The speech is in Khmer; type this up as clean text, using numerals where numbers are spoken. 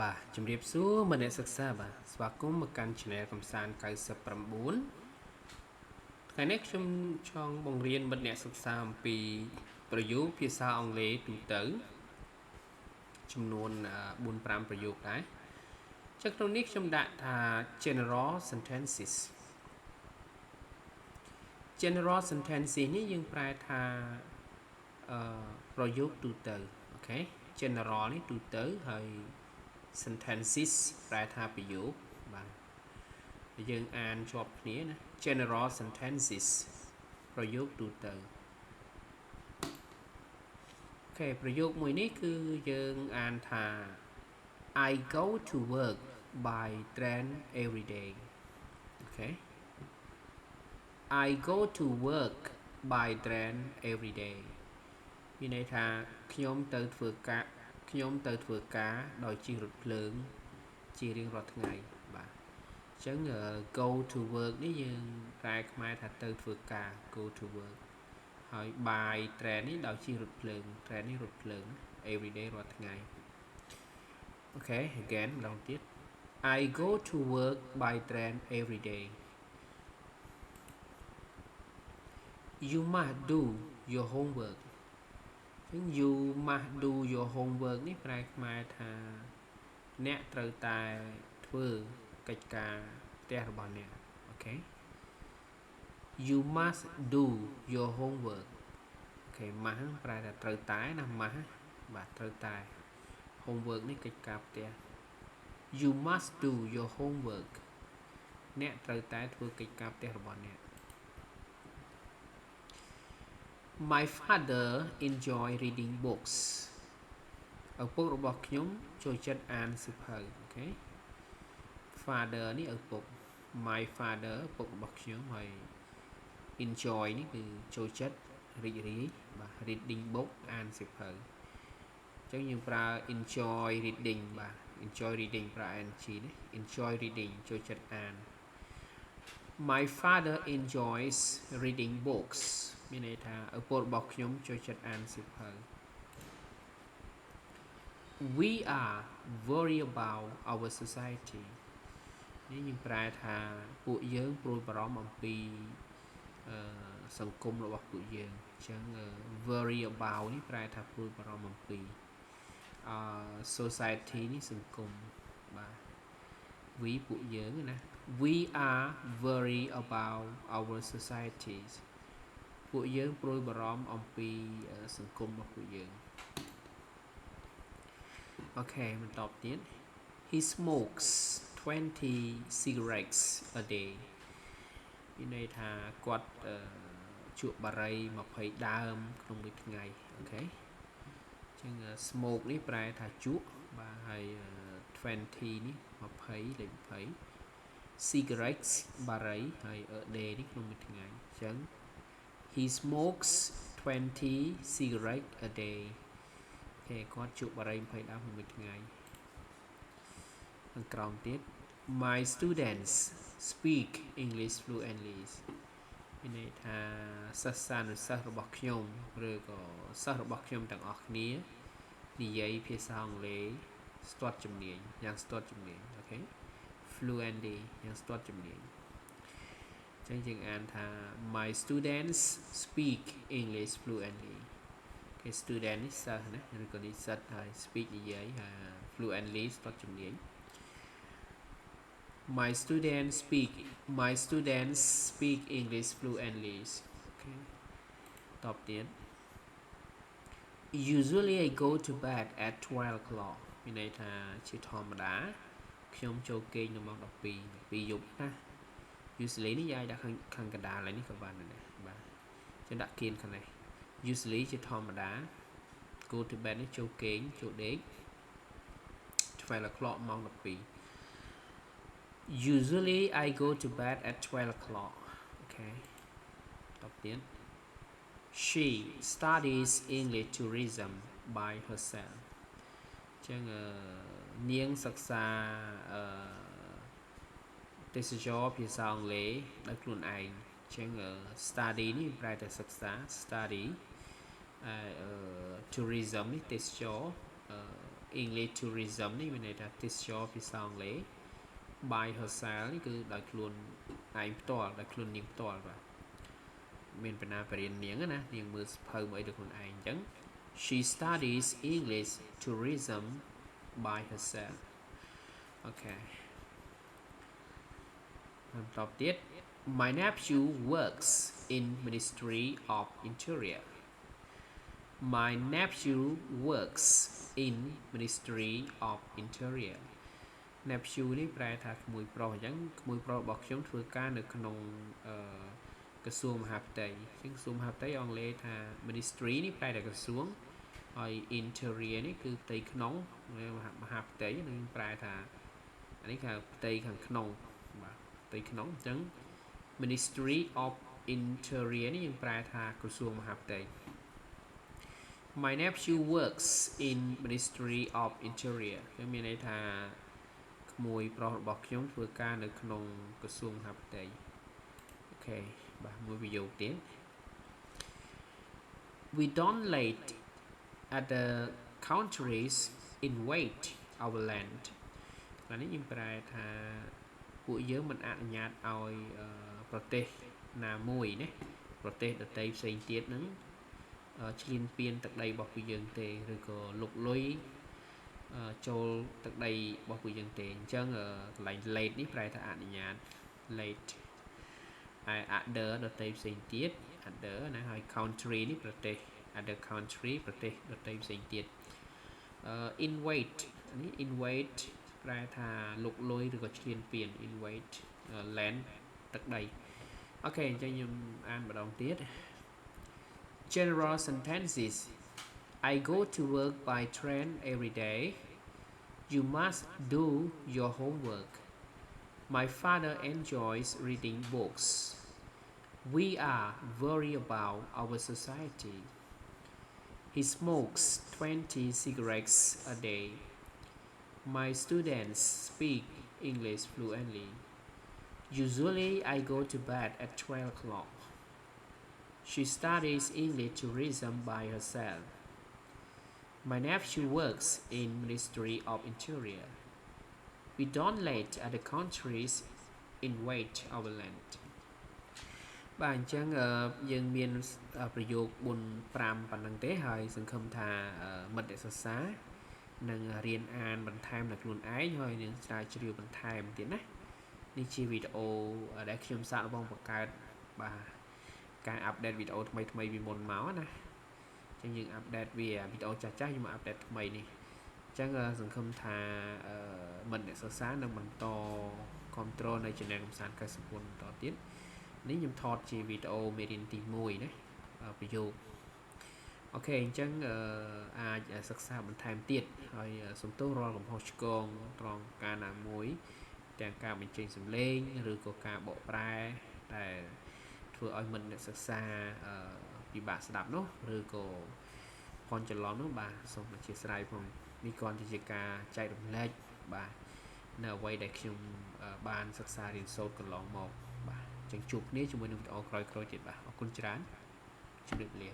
Bà,ជំរាបសួរម្នាក់សិក្សាបាទស្វាគមន៍មកកាន់ Channel កំសាន្ត99ថ្ងៃនេះខ្ញុំចង់បង្រៀនមិត្តអ្នកសិក្សាអំពីប្រយោគភាសាអង់គ្លេសទូទៅចំនួន4-5ប្រយោគដែរចឹងក្នុងនេះខ្ញុំដាក់ថា General Sentences General Sentences នេះយើងប្រែថាប្រយោគទូទៅអូខេ General នេះទូទៅហើយ sentences ប្រែថាប្រយោគបាទយើងអានជាប់គ្នាណា general sentences ប្រយោគទូទៅអូខេប្រយោគមួយនេះគឺយើងអានថា I go to work by train every day អូខេ I go to work by train every day មានន័យថាខ្ញុំទៅធ្វើការដោយជិះរថភ្លើងជារៀងរាល់ថ្ងៃបាទអញ្ចឹង go to work នេះយើងប្រែខ្មែរថាទៅធ្វើការ go to work ហើយ by train នេះដោយជិះរថភ្លើង train នេះរថភ្លើង every day រាល់ថ្ងៃអូខេ again ម្ដងទៀត I go to work by train every day You must do your homework You must do your homework នេះប្រែខ្មែរថាអ្នកត្រូវតែធ្វើកិច្ចការផ្ទះរបស់អ្នកអូខេ You must do your homework អូខេ must ប្រែថាត្រូវតែណា must បាទត្រូវតែ homework នេះកិច្ចការផ្ទះ You must do your homework អ្នកត្រូវតែធ្វើកិច្ចការផ្ទះរបស់អ្នកMy father enjoy reading books ឪពុករបស់ខ្ញុំចូលចិត្តអានសៀវភៅអូខេ father នេះឪពុក my father ឪពុករបស់ខ្ញុំហើយ enjoy នេះគឺចូលចិត្តរីករាយបាទ reading book អានសៀវភៅអញ្ចឹងយើងប្រើ enjoy reading បាទ enjoy reading ប្រើ ing នេះ enjoy reading ចូលចិត្តអានMy father enjoys reading books មានន័យថាឪពុករបស់ខ្ញុំចូលចិត្តអានសៀវភៅ We are worried about our society នេះយើងប្រែថាពួកយើងព្រួយបារម្ភអំពីសង្គមរបស់ពួកយើងអញ្ចឹង worry about នេះប្រែថាព្រួយបារម្ភអំពីsociety នេះសង្គមបាទ we ពួកយើងណា We are worried about our societies ពួកយើងព្រួយបារម្ភអំពីសង្គមរបស់ពួកយើងអូខេបន្តទៀត He smokes 20 cigarettes a day មានន័យថាគាត់ជក់បារី20ដើមក្នុងមួយថ្ងៃអូខេអញ្ចឹង smoke នេះប្រែថាជក់បាទហើយ20នេះ20លេខ20 cigarettes បារីហើយ a day នេះក្នុងមួយថ្ងៃអញ្ចឹង He smokes 20 cigarettes a day គេគាត់ជក់បារី20ដើមក្នុងមួយថ្ងៃខាងក្រោមទៀត My students speak English fluently មានន័យថាសិស្សានុសិស្សរបស់ខ្ញុំឬក៏សិស្សរបស់ខ្ញុំទាំងអស់គ្នានិយាយភាសាអង់គ្លេសស្ទាត់ជំនាញយ៉ាងស្ទាត់ជំនាញអូខេ fluently យ៉ាងស្ទាត់ជំនាញអញ្ចឹងយើងអានថា My students speak English fluently គេ student នេះសិស្សណាឬក៏និស្សិតហើយ speak និយាយហើយ fluently ស្ទាត់ជំនាញMy students speak English fluently អូខេតបទៀត Usually I go to bed at 12 o'clock មានន័យថាជាធម្មតាខ្ញុំចូលគេងនៅម៉ោង12យប់ណា Usually នេះយាយដាក់ខាងកណ្ដាលនេះក៏បានដែរបាទចឹងដាក់គៀនខាងនេះ Usually ជាធម្មតា go to bed នេះចូលគេងចូលដេក12 o'clock ម៉ោង12 Usually I go to bed at 12 o'clock អូខេតបទៀត She studies English tourism by herself ចឹងនាងសិក្សាទេសចរភាសាអង់គ្លេសដោយខ្លួនឯងចឹង study នេះប្រែតែសិក្សា study tourism នេះទេសចរ English tourism នេះមានន័យថាទេសចរពិសោធន៍លេ by herself នេះគឺដោយខ្លួនឯងផ្ទាល់ដោយខ្លួននាងផ្ទាល់បាទមានបណ្ណាបរិញ្ញានាងណានាងមើលសភៅមកអីដោយខ្លួនឯងអញ្ចឹង she studies English tourism by herself អូខេបន្តទៀត my nephew works in Ministry of Interior my nephew works in Ministry of Interior nephew នេះប្រែថាក្មួយប្រុសអញ្ចឹងក្មួយប្រុសរបស់ខ្ញុំធ្វើការនៅក្នុងក្រសួងមហាផ្ទៃអញ្ចឹងក្រសួងមហាផ្ទៃអង់គ្លេសថា ministry នេះប្រែថាក្រសួងហើយ interior នេះគឺផ្ទៃក្នុងមហាផ្ទៃនឹងប្រែថាអានេះគឺផ្ទៃខាងក្នុងបាទផ្ទៃក្នុងអញ្ចឹង ministry of interior នេះយើងប្រែថាក្រសួងមហាផ្ទៃ my nephew works in Ministry of Interior គឺមានន័យថាក្មួយប្រុសរបស់ខ្ញុំធ្វើការនៅក្នុងក្រសួងមហាផ្ទៃអូខេបាទមួយប្រយោគទៀត we don't let other countries invade our land អានេះយើងប្រែថាពួកយើងមិនអនុញ្ញាតឲ្យប្រទេសណាមួយណាប្រទេសដទៃផ្សេងទៀតហ្នឹងឈ្លានពានទឹកដីរបស់ពួកយើងទេឬក៏លុកលុយចូលទឹកដីរបស់ពួកយើងទេអញ្ចឹងកន្លែង let នេះប្រែថាអនុញ្ញាត let other ដទៃផ្សេងទៀត other ណាហើយ country នេះប្រទេស other country ប្រទេសដទៃផ្សេងទៀត invade នេះ invade ប្រែថាលុកលុយឬក៏ឈ្លានពាន invade land ទឹកដីអូខេអញ្ចឹងខ្ញុំអានម្ដងទៀត general sentences I go to work by train every day you must do your homework my father enjoys reading books we are worried about our society he smokes 20 cigarettes a day my students speak English fluently usually I go to bed at 12 o'clock she studies English tourism by herself my nephew works in Ministry of Interior we don't let other countries invade our land បាទអញ្ចឹងយើងមានប្រយោគ4 5ប៉ុណ្ណឹងទេហើយសង្ឃឹមថាមិត្តអ្នកសិក្សានឹងរៀនអានបន្ថែមដល់ខ្លួនឯងហើយនឹងស្រាវជ្រាវបន្ថែមទៀតណានេះជាវីដេអូដែលខ្ញុំសាកល្បងបង្កើតបាទការអាប់ដេតវីដេអូថ្មីពីមុនមកណាអញ្ចឹងយើងអាប់ដេតវាវីដេអូចាស់ៗខ្ញុំមកអាប់ដេតថ្មីនេះអញ្ចឹងសង្ឃឹមថាមិត្តអ្នកសិក្សានឹងបន្ត control នៅ channel កំសាន្ត94បន្តទៀតនេះខ្ញុំថតជាវីដេអូមេរៀនទី1ណាប្រយោគអូខេអញ្ចឹងអាចសិក្សាបន្ថែមទៀតហើយសំទោសរាល់កំហុសឆ្គងត្រង់ការណាមួយទាំងការបញ្ចេញសំឡេងឬក៏ការបកប្រែដែលធ្វើឲ្យមិត្តអ្នកសិក្សាពិបាកស្ដាប់នោះឬក៏ផនច្រឡំនោះបាទសូមអធិស្ឋានផងនេះគ្រាន់តែជាការចែករំលែកបាទនៅអ្វីដែលខ្ញុំបានសិក្សារៀនសូត្រកន្លងមកបាទអញ្ចឹងជួបគ្នាជាមួយនឹងវីដេអូក្រោយៗទៀតបាទអរគុណច្រើនជម្រាបលា